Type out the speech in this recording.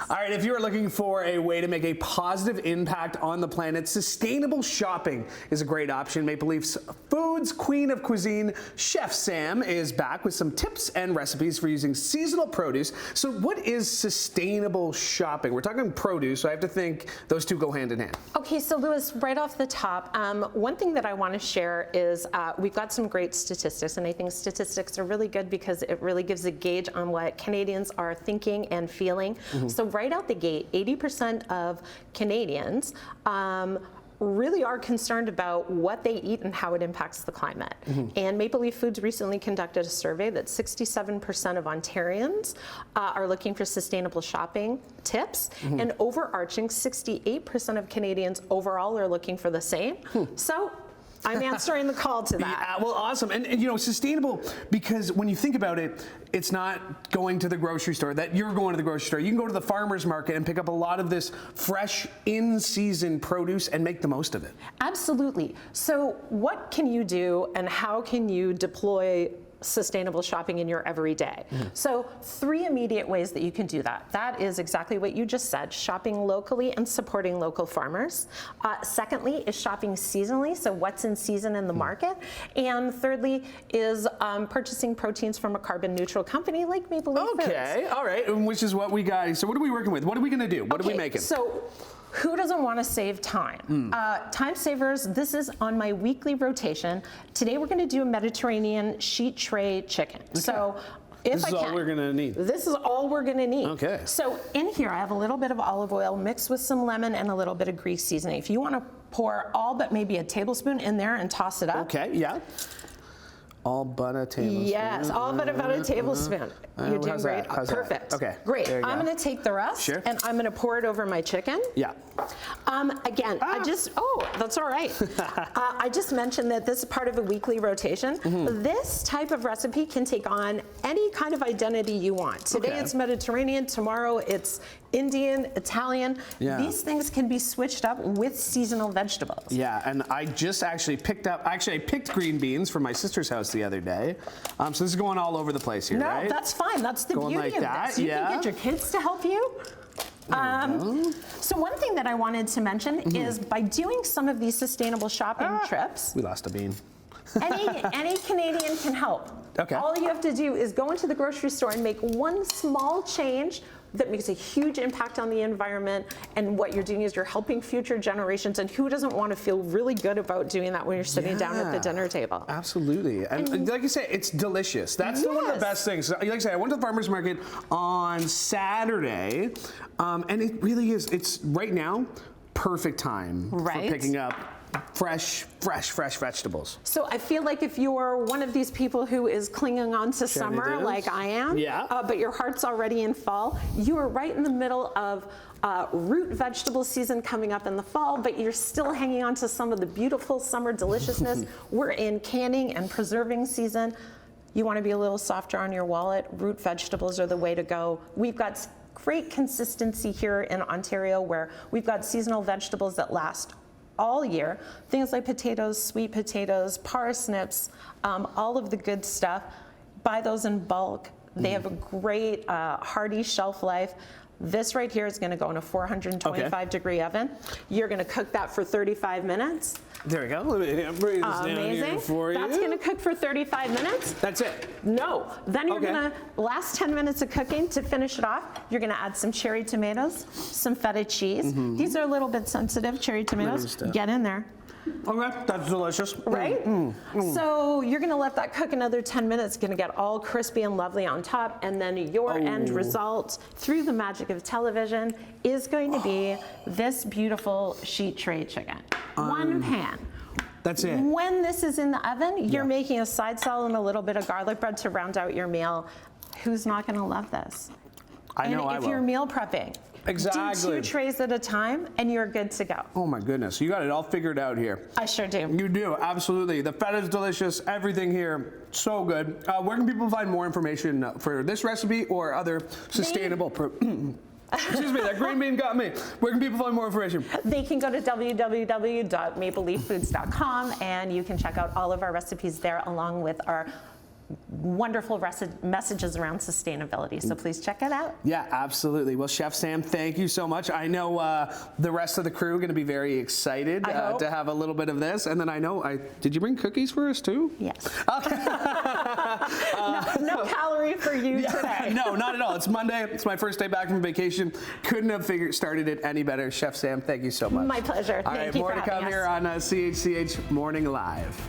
All right, if you are looking for a way to make a positive impact on the planet, sustainable shopping is a great option. Maple Leaf's Foods Queen of Cuisine, Chef Sam, is back with some tips and recipes for using seasonal produce. So what is sustainable shopping? We're talking produce, so I have to think those two go hand in hand. Okay, so Louis, right off the top, one thing that I want to share is we've got some great statistics, and I think statistics are really good because it really gives a gauge on what Canadians are thinking and feeling. So right out the gate, 80% of Canadians really are concerned about what they eat and how it impacts the climate. And Maple Leaf Foods recently conducted a survey that 67% of Ontarians are looking for sustainable shopping tips, and overarching 68% of Canadians overall are looking for the same. So I'm answering the call to that. Yeah, well, awesome. And you know, sustainable, because when you think about it, it's not going to the grocery store, that you're going to the grocery store. You can go to the farmer's market and pick up a lot of this fresh, in-season produce and make the most of it. Absolutely. So what can you do and how can you deploy sustainable shopping in your everyday? So 3 immediate ways that you can do that. That is exactly what you just said, shopping locally and supporting local farmers. Secondly is shopping seasonally, so what's in season in the market. And thirdly is purchasing proteins from a carbon neutral company like Maple Leaf Foods. Okay, all right, which is what we got. So what are we working with? What are we gonna do? What are we making? So who doesn't want to save time? Time savers, this is on my weekly rotation. Today we're going to do a Mediterranean sheet tray chicken. Okay. So this is all we're going to need. This is all we're going to need. Okay. So in here I have a little bit of olive oil mixed with some lemon and a little bit of grease seasoning. If you want to pour all but maybe a tablespoon in there and toss it up. Okay, yeah. All but a tablespoon. Yes, all but about a tablespoon. You're doing great. How's Perfect. That? Okay. Great. I'm going to take the rest and I'm going to pour it over my chicken. Yeah. Again, that's all right. I just mentioned that this is part of a weekly rotation. This type of recipe can take on any kind of identity you want. Today it's Mediterranean, tomorrow it's Indian, Italian. These things can be switched up with seasonal vegetables. Yeah, and I just actually I picked green beans from my sister's house the other day. So this is going all over the place here, right? No, that's fine. That's the beauty like of that. this. You can get your kids to help you. So one thing that I wanted to mention is by doing some of these sustainable shopping trips. We lost a bean. any Canadian can help. Okay. All you have to do is go into the grocery store and make one small change that makes a huge impact on the environment, and what you're doing is you're helping future generations, and who doesn't want to feel really good about doing that when you're sitting down at the dinner table? Absolutely. And like you say, it's delicious. That's one of the best things. Like I say, I went to the farmer's market on Saturday, and it really is, it's right now, perfect time for picking up fresh vegetables. So I feel like if you're one of these people who is clinging on to summer like I am, but your heart's already in fall, you are right in the middle of root vegetable season coming up in the fall, but you're still hanging on to some of the beautiful summer deliciousness. We're in canning and preserving season. You want to be a little softer on your wallet, root vegetables are the way to go. We've got great consistency here in Ontario where we've got seasonal vegetables that last all year, things like potatoes, sweet potatoes, parsnips, all of the good stuff. Buy those in bulk. They have a great hardy shelf life. This right here is going to go in a 425 degree oven. You're going to cook that for 35 minutes. There we go. Let me bring this down here for you. That's going to cook for 35 minutes. That's it? No. Then you're going to, last 10 minutes of cooking, to finish it off, you're going to add some cherry tomatoes, some feta cheese. These are a little bit sensitive, cherry tomatoes. Get in there. Okay, that's delicious. Right? So you're going to let that cook another 10 minutes. It's going to get all crispy and lovely on top, and then your end result, through the magic of television, is going to be this beautiful sheet tray chicken. One pan. That's it. When this is in the oven, you're making a side salad and a little bit of garlic bread to round out your meal. Who's not going to love this? I know I will. If you're meal prepping, exactly. do 2 trays at a time, and you're good to go. Oh my goodness, you got it all figured out here. I sure do. You do, absolutely. The feta is delicious, everything here, so good. Where can people find more information for this recipe or other sustainable... Excuse me, that green bean got me. Where can people find more information? They can go to www.mapleleaffoods.com, and you can check out all of our recipes there, along with our wonderful messages around sustainability. So please check it out. Yeah, absolutely. Well, Chef Sam, thank you so much. I know the rest of the crew are going to be very excited to have a little bit of this. And then I know, did you bring cookies for us too? Yes. Okay. no calorie for you today. No, not at all. It's Monday. It's my first day back from vacation. Couldn't have started it any better. Chef Sam, thank you so much. My pleasure. All right, more to come here on CHCH Morning Live.